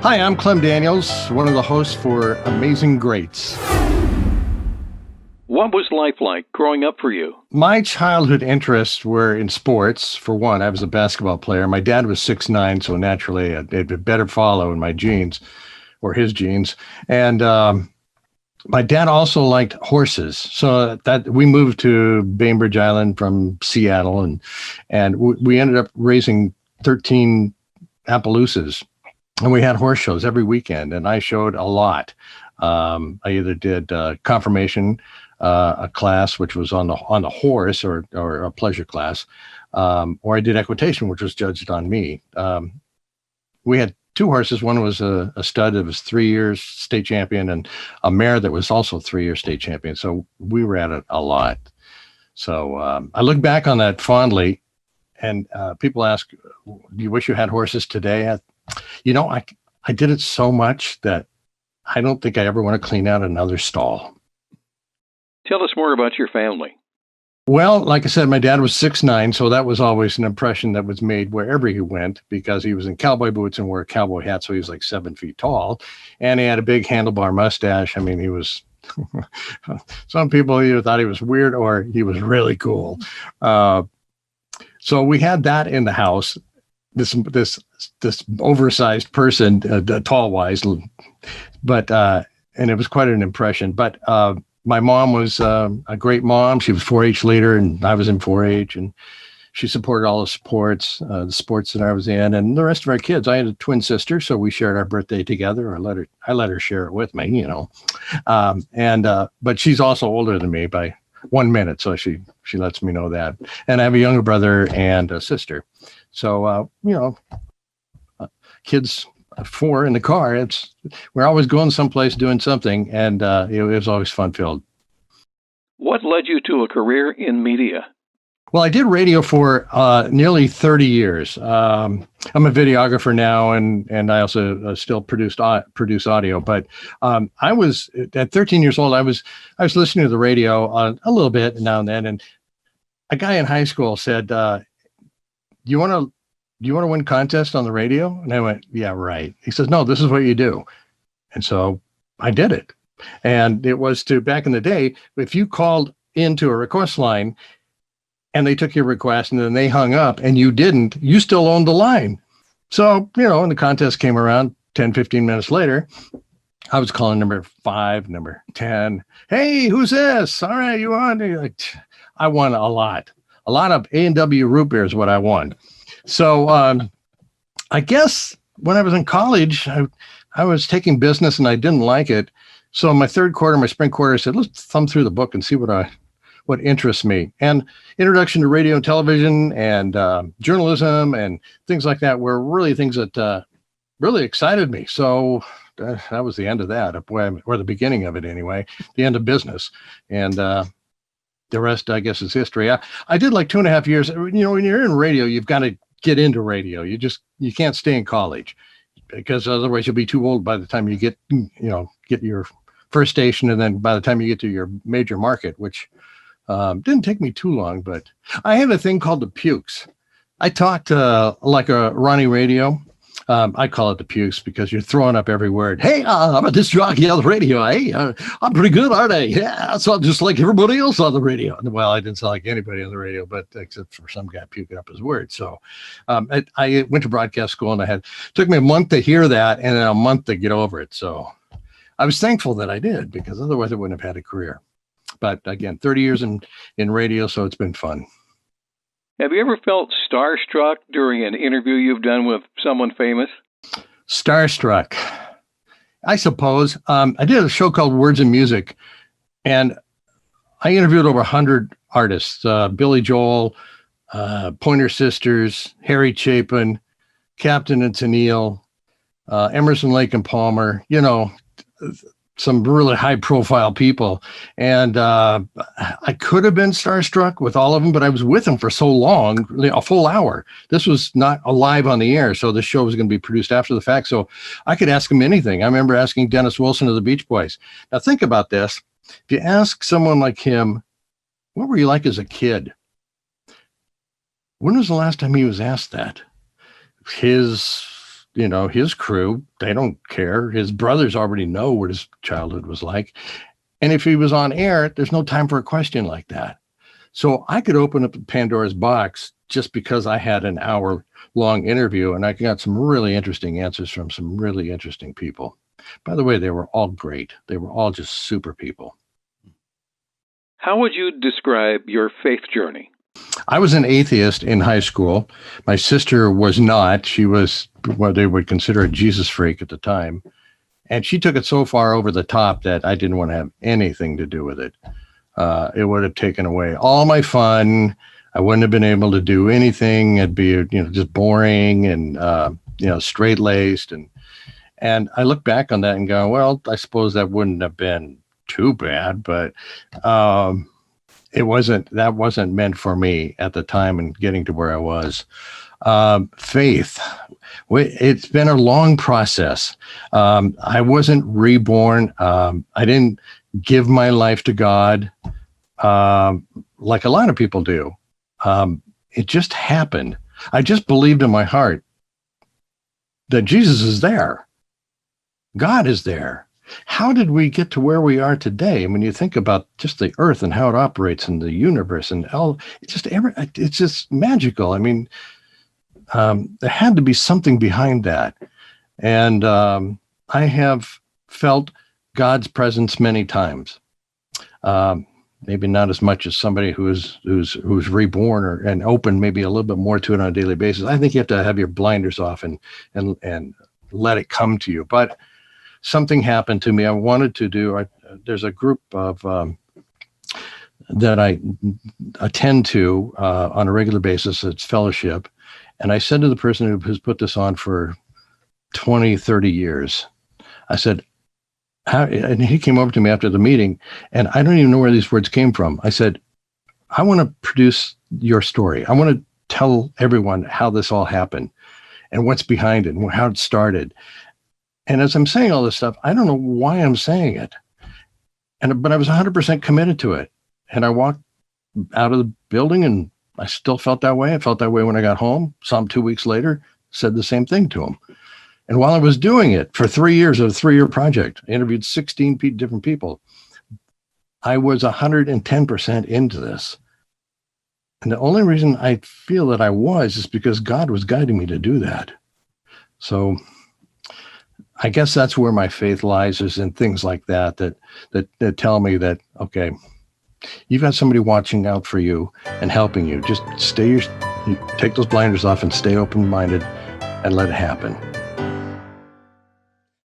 Hi, I'm Klem Daniels, one of the hosts for Amazing Greats. What was life like growing up for you? My childhood interests were in sports. For one, I was a basketball player. My dad was 6'9", so naturally it better follow in my genes or his genes. And my dad also liked horses. So that we moved to Bainbridge Island from Seattle, and we ended up raising 13 Appaloosas. And we had horse shows every weekend, and I showed a lot. I either did confirmation, a class which was on the horse, or a pleasure class, or I did equitation, which was judged on me. We had two horses. One was a stud that was 3 years state champion, and a mare that was also 3 year state champion. So we were at it a lot. So I look back on that fondly, and people ask, "Do you wish you had horses today?" I did it so much that I don't think I ever want to clean out another stall. Tell us more about your family. Well, like I said, my dad was 6'9", so that was always an impression that was made wherever he went, because he was in cowboy boots and wore a cowboy hat, so he was like 7 feet tall, and he had a big handlebar mustache. I mean, he was some people either thought he was weird or he was really cool. So we had that in the house. This oversized person, tall wise, but and it was quite an impression. But my mom was a great mom. She was 4-H leader, and I was in 4-H, and she supported all the sports that I was in, and the rest of our kids. I had a twin sister, so we shared our birthday together. I let her share it with me, but she's also older than me by 1 minute, so she lets me know that. And I have a younger brother and a sister. So, kids 4 in the car, we're always going someplace doing something, and it was always fun filled. What led you to a career in media? Well, I did radio for nearly 30 years. I'm a videographer now, and I also still produce audio. But I was at 13 years old. I was listening to the radio a little bit now and then, and a guy in high school said, "Do you want to win contests on the radio?" And I went, "Yeah, right." He says, "No, this is what you do." And so I did it. And it was back in the day, if you called into a request line and they took your request and then they hung up and you didn't, you still owned the line. So, when the contest came around 10, 15 minutes later, I was calling number 5, number 10. "Hey, who's this? All right, you on?" I won a lot of A&W root beer is what I won. So I guess when I was in college, I was taking business and I didn't like it. So my third quarter, my spring quarter, I said, let's thumb through the book and see what interests me. And introduction to radio and television and journalism and things like that were really things that really excited me. So that was the end of that, or the beginning of it anyway, the end of business. And the rest, I guess, is history. I did like 2.5 years. When you're in radio, you've got to get into radio. You can't stay in college, because otherwise you'll be too old by the time you get your first station. And then by the time you get to your major market, which didn't take me too long, but I have a thing called the pukes. I talked like a Ronnie radio. I call it the pukes because you're throwing up every word. "Hey, I'm a disc jockey on the radio. Hey, I'm pretty good, aren't I? Yeah, I sound just like everybody else on the radio." Well, I didn't sound like anybody on the radio, but except for some guy puking up his words. So I went to broadcast school, and took me a month to hear that and then a month to get over it. So I was thankful that I did, because otherwise I wouldn't have had a career. But again, 30 years in radio, so it's been fun. Have you ever felt starstruck during an interview you've done with someone famous? Starstruck, I suppose. I did a show called Words and Music, and I interviewed over 100 artists, Billy Joel, Pointer Sisters, Harry Chapin, Captain and Tennille, Emerson, Lake and Palmer, some really high profile people. And I could have been starstruck with all of them, but I was with them for so long, a full hour. This was not live on the air. So the show was going to be produced after the fact. So I could ask them anything. I remember asking Dennis Wilson of the Beach Boys. Now think about this. If you ask someone like him, what were you like as a kid? When was the last time he was asked that? His his crew, they don't care. His brothers already know what his childhood was like. And if he was on air, there's no time for a question like that. So I could open up Pandora's box just because I had an hour-long interview, and I got some really interesting answers from some really interesting people. By the way, they were all great. They were all just super people. How would you describe your faith journey? I was an atheist in high school. My sister was not. She was what they would consider a Jesus freak at the time. And she took it so far over the top that I didn't want to have anything to do with it. It would have taken away all my fun. I wouldn't have been able to do anything. It'd be, just boring and, straight-laced. And I look back on that and go, well, I suppose that wouldn't have been too bad, but that wasn't meant for me at the time and getting to where I was. Faith. It's been a long process. I wasn't reborn. I didn't give my life to God like a lot of people do. It just happened. I just believed in my heart that Jesus is there. God is there. How did we get to where we are today? I mean, you think about just the earth and how it operates in the universe and all, it's just magical. I mean, there had to be something behind that. And I have felt God's presence many times. Maybe not as much as somebody who's reborn and open, maybe a little bit more to it on a daily basis. I think you have to have your blinders off and let it come to you. But something happened to me. I wanted to do, there's a group of that I attend to on a regular basis. It's fellowship. And I said to the person who's put this on for 20, 30 years, I said, and he came over to me after the meeting, and I don't even know where these words came from. I said, I want to produce your story. I want to tell everyone how this all happened and what's behind it and how it started. And as I'm saying all this stuff, I don't know why I'm saying it. But I was 100% committed to it. And I walked out of the building and I still felt that way. I felt that way when I got home. Saw him 2 weeks later, said the same thing to him. And while I was doing it for 3 years, of a 3-year project, I interviewed 16 different people. I was 110% into this. And the only reason I feel that I was is because God was guiding me to do that. So I guess that's where my faith lies, is in things like that tell me that, okay, you've got somebody watching out for you and helping you. Just take those blinders off and stay open-minded and let it happen.